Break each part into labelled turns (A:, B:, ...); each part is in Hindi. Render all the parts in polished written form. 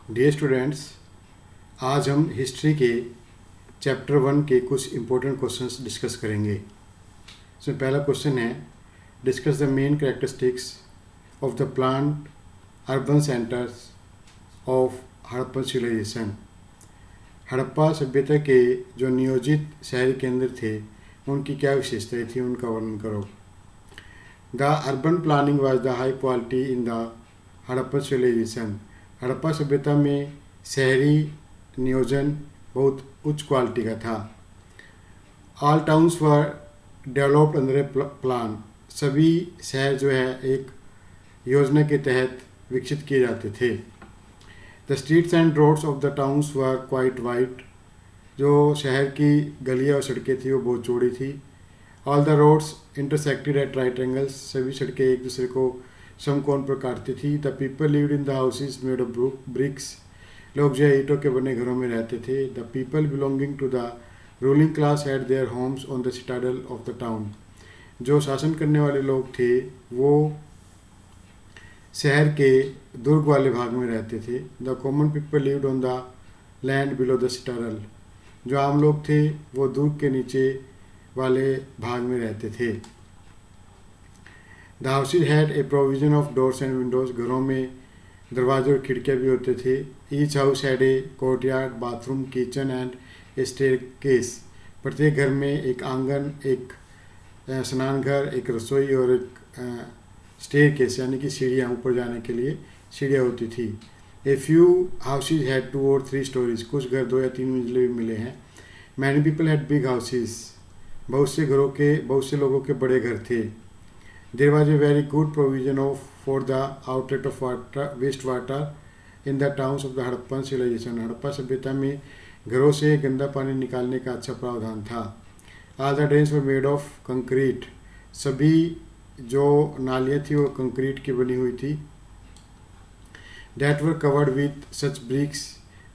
A: डियर स्टूडेंट्स, आज हम हिस्ट्री के चैप्टर 1 के कुछ इम्पोर्टेंट क्वेश्चंस डिस्कस करेंगे। इसमें पहला क्वेश्चन है, discuss the main characteristics of the planned urban centres of Harappan civilisation. Harappa सभ्यता के जो नियोजित शहरी केंद्र थे उनकी क्या विशेषताएं थी, उनका वर्णन करो। The urban planning was the high quality in the Harappan civilisation. Harappa सभ्यता में शहरी नियोजन बहुत उच्च क्वालिटी का था। All towns were developed under a plan. सभी शहर जो है एक योजना के तहत विकसित किए जाते थे। The streets and roads of the towns were quite wide. जो शहर की गलियाँ और सड़कें थी वो बहुत चौड़ी थी। All the roads intersected at right angles. सभी सड़कें एक दूसरे को समकोण पर काटती थी। The people lived in the houses made of bricks. लोग जो है ईंटों के बने घरों में रहते थे। The people belonging to the ruling class had their homes on the citadel of the town. जो शासन करने वाले लोग थे वो शहर के दुर्ग वाले भाग में रहते थे। The common people lived on the land below the citadel. जो आम लोग थे वो दुर्ग के नीचे वाले भाग में रहते थे। The houses had a provision of doors and Windows. घरों में दरवाजे और खिड़कियाँ भी होते थे। Each house had a courtyard, bathroom, kitchen and A staircase. प्रत्येक घर में एक आंगन, एक स्नान घर, एक रसोई और एक स्टेयरकेस यानी कि सीढ़ियाँ, ऊपर जाने के लिए सीढ़ियाँ होती थी। ए फ्यू हाउसेज हैड 2 और 3 स्टोरीज। कुछ घर 2 या 3 मंजिले भी मिले हैं। Many people had big houses. बहुत से लोगों के बड़े घर थे। There was a very good provision for the outlet of wastewater in the towns of the Harappan civilization. Harappa सभ्यता में घरों से गंदा पानी निकालने का अच्छा प्रावधान था। All the drains were made of concrete. सभी जो नालियाँ थी वो कंक्रीट की बनी हुई थी। That were covered with such bricks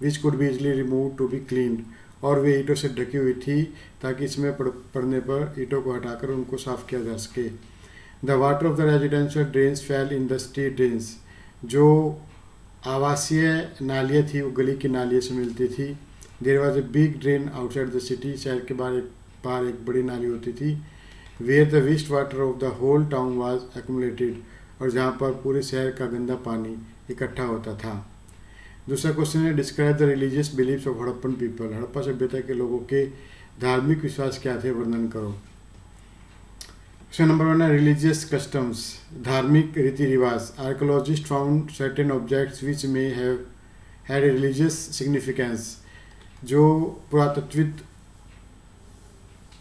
A: which could be easily removed to be cleaned. और वे ईंटों से ढकी हुई थी ताकि इसमें पड़ने पर ईंटों को हटाकर उनको साफ किया जा सके। The water of the residential drains fail in the street drains. जो आवासीय नालियाँ थी वो गली की नालियों से मिलती थी। There was a big drain outside the city. शहर के बाहर एक बड़ी नाली होती थी। Where the waste water of the whole town was accumulated. और जहाँ पर पूरे शहर का गंदा पानी इकट्ठा होता था। दूसरा क्वेश्चन है, describe the religious beliefs of Harappan people. Harappa सभ्यता के लोगों के धार्मिक विश्वास क्या थे, वर्णन करो। क्वेश्चन नंबर 1 है, रिलीजियस कस्टम्स। धार्मिक रीति रिवाज। Archaeologist found certain objects which may have had a religious significance. जो पुरातत्विद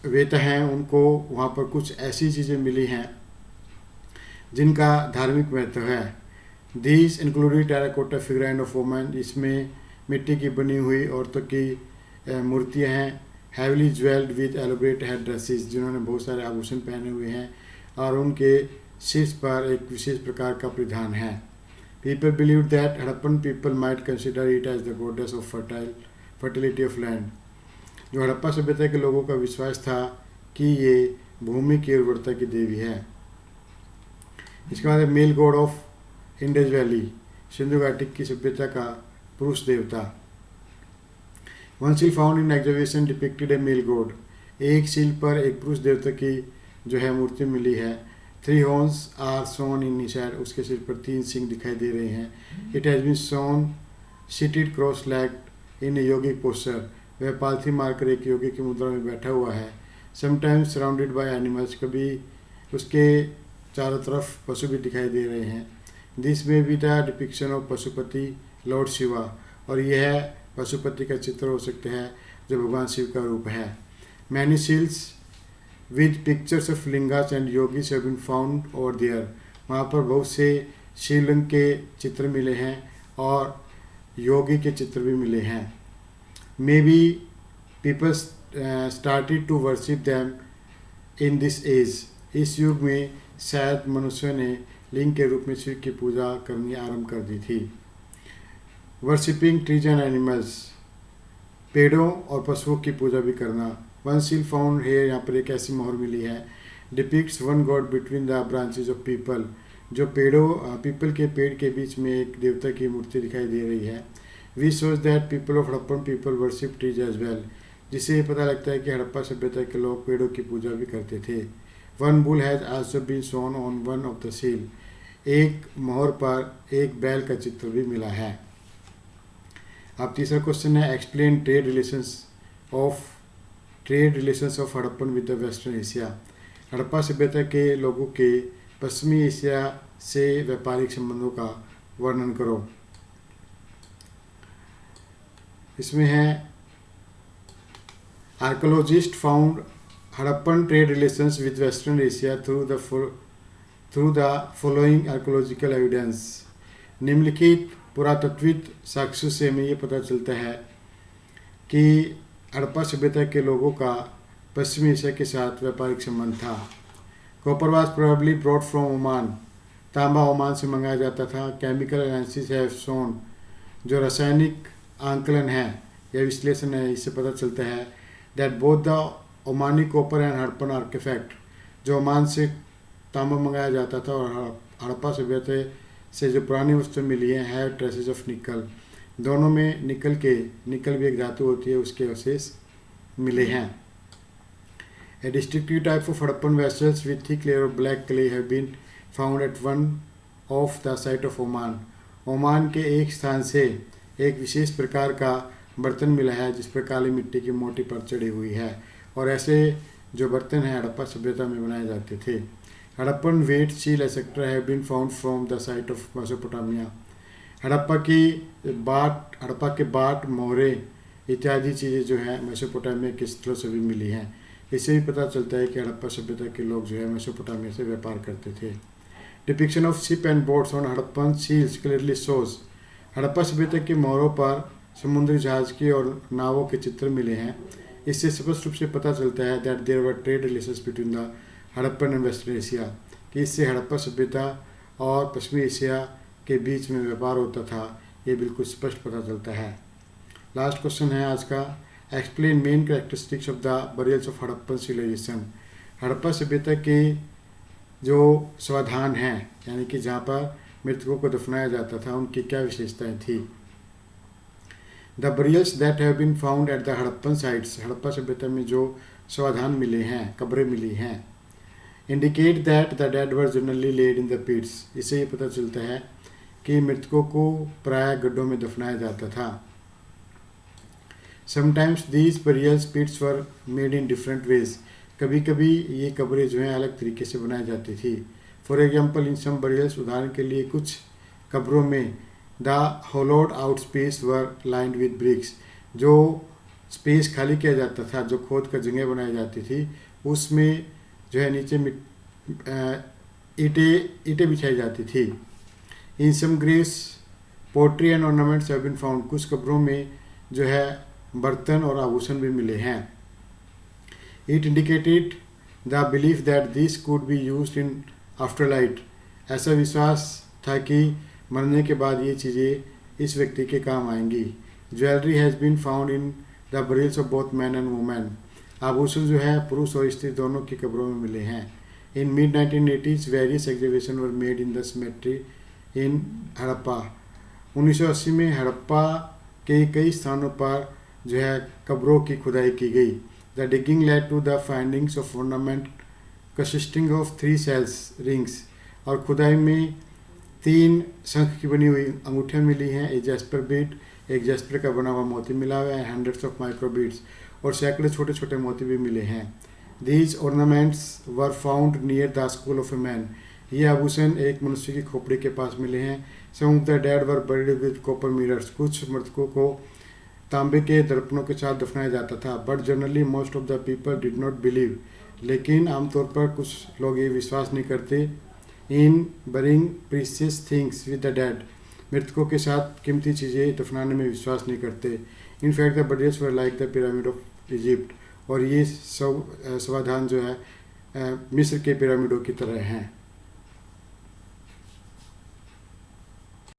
A: वेता हैं उनको वहाँ पर कुछ ऐसी चीज़ें मिली हैं जिनका धार्मिक महत्व है। These included terracotta figure of woman. इसमें मिट्टी की बनी हुई औरतों की मूर्तियाँ हैं। Heavily jewelled with elaborate head dresses. जिन्होंने बहुत सारे आभूषण पहने हुए हैं और उनके शीर्ष पर एक विशेष प्रकार का परिधान है। People believe that Harappan people might consider it as the goddess of fertility of land. जो हड़प्पा सभ्यता के लोगों का विश्वास था कि ये भूमि की उर्वरता की देवी है। इसके बाद male god of Indus valley. सिंधु घाटी की सभ्यता का पुरुष देवता। One seal found in exhibition depicted a male god. एक सील पर एक पुरुष देवता की जो है मूर्ति मिली है। 3 horns are shown in his hand. उसके सिर पर 3 सिंह दिखाई दे रहे हैं। It has been shown seated cross legged in a yogic posture. वह पालथी मारकर एक योगी की मुद्रा में बैठा हुआ है। Sometimes surrounded by animals. कभी उसके चारों तरफ पशु भी दिखाई दे रहे हैं। दिस में भी the depiction of Pashupati Lord Shiva. और यह पशुपति का चित्र हो सकता है जो भगवान शिव का रूप है। Many seals with pictures of lingas and yogis have been found over there. वहाँ पर बहुत से शिवलिंग के चित्र मिले हैं और योगी के चित्र भी मिले हैं। May be people started to worship them in this age. इस युग में शायद मनुष्यों ने लिंग के रूप में शिव की पूजा करनी आरंभ कर दी थी। Worshipping trees and animals. पेड़ों और पशुओं की पूजा भी करना। वन सील फाउंड है, यहाँ पर एक ऐसी मोहर मिली है। Depicts one God between the branches of people. जो पीपल के पेड़ के बीच में एक देवता की मूर्ति दिखाई दे रही है। We shows that people of Harappan people worship trees as well, जिससे ये पता लगता है कि हड़प्पा सभ्यता के लोग पेड़ों की पूजा भी करते थे। One bull has also been shown on one of the seal, एक मोहर पर एक बैल का चित्र भी मिला है। अब तीसरा क्वेश्चन है explain trade relations of Harappan with the western Asia. Harappa सभ्यता के लोगों के पश्चिमी एशिया से व्यापारिक संबंधों का वर्णन करो। इसमें है archaeologist found Harappan trade relations with western Asia through the following archaeological evidence. निम्नलिखित पुरातत्विक साक्ष्यों से हमें ये पता चलता है कि हड़प्पा सभ्यता के लोगों का पश्चिमी एशिया के साथ व्यापारिक संबंध था। Copper was probably brought from Oman, तांबा ओमान से मंगाया जाता था। केमिकल एनालिसिस हैव शोन, जो रासायनिक आंकलन है या विश्लेषण है, इससे पता चलता है that both the Omani copper and Harappan artefact, जो ओमान से तांबा मंगाया जाता था और हड़प्पा सभ्यता से जो पुरानी वस्तु मिली है हैव ट्रेसेस ऑफ निकल, दोनों में निकल भी एक धातु होती है, उसके अवशेष मिले हैं। A distinctive type of Harappan vessels with thick layer of black clay have been found at one of the site of Oman. Oman के एक स्थान से एक विशेष प्रकार का बर्तन मिला है जिस पर काली मिट्टी की मोटी परत चढ़ी हुई है, और ऐसे जो बर्तन हैं हड़प्पा सभ्यता में बनाए जाते थे। Harappan weight seal etcetera have been found from the site of Mesopotamia. Harappa के बाट, मोहरे इत्यादि चीज़ें जो हैं मेसोपोटामिया के स्थलों से भी मिली हैं। इससे भी पता चलता है कि हड़प्पा सभ्यता के लोग जो है मेसोपोटामिया से व्यापार करते थे। Depiction of ship and boats on Harappan seals clearly shows, Harappa सभ्यता के मोहरों पर समुद्री जहाज की और नावों के चित्र मिले हैं। इससे स्पष्ट रूप से पता चलता है that there were trade relations between the Harappan and western Asia, कि इससे हड़प्पा सभ्यता और पश्चिमी एशिया के बीच में व्यापार होता था, ये बिल्कुल स्पष्ट पता चलता है। लास्ट क्वेश्चन है आज का, explain main characteristics of the burials of Harappan civilisation. Harappa सभ्यता के जो समाधान हैं, यानी कि जहाँ पर मृतकों को दफनाया जाता था, उनकी क्या विशेषताएं थी। The burials that have been found at the Harappan sites, Harappa सभ्यता में जो समाधान मिले हैं, कब्रें मिली हैं, indicate that the dead were generally laid in the pits, इससे ये पता चलता है कि मृतकों को प्रायः गड्ढों में दफनाया जाता था। Sometimes these burials pits were made in different ways, कभी कभी ये कब्रें जो हैं अलग तरीके से बनाई जाती थी। For example in some burials, उदाहरण के लिए कुछ कब्रों में the hollowed out space were lined with bricks, जो स्पेस खाली किया जाता था, जो खोद कर जगह बनाई जाती थी, उसमें जो है नीचे ईंटें बिछाई जाती थी। In some graves pottery and ornaments have been found, कुछ कब्रों में जो है बर्तन और आभूषण भी मिले हैं। It indicated the belief that this could be used in after light, ऐसा विश्वास था कि मरने के बाद ये चीज़ें इस व्यक्ति के काम आएंगी। Jewellery has been found in the burials of both man and women, आभूषण जो है पुरुष और स्त्री दोनों की कब्रों में मिले हैं। In mid 1980s various exhibition were made in the cemetery in Harappa, 1980 में हड़प्पा के कई स्थानों पर जो है कब्रों की खुदाई की गई। The digging led to the findings of ornament consisting of 3 shells rings, और खुदाई में 3 शंख की बनी हुई अंगूठियाँ मिली हैं। एक जैस्पर बीट, एक जैस्पर का बना हुआ मोती मिला हुआ है, हंड्रेड्स ऑफ माइक्रो बीट्स, और सैकड़े छोटे छोटे मोती भी मिले हैं। These ornaments were found near the school of a man, ये आभूषण एक मनुष्य की खोपड़ी के पास मिले हैं। Some of the dead were buried with copper mirrors, कुछ मृतकों को तांबे के दर्पणों के साथ दफनाया जाता था। But generally most of the people did not believe, लेकिन आमतौर पर कुछ लोग ये विश्वास नहीं करते in burying precious things with the dead, मृतकों के साथ कीमती चीज़ें दफनाने में विश्वास नहीं करते। In fact the burials were like the pyramid of Egypt, और ये सब समाधान जो है मिस्र के पिरामिडों की तरह हैं।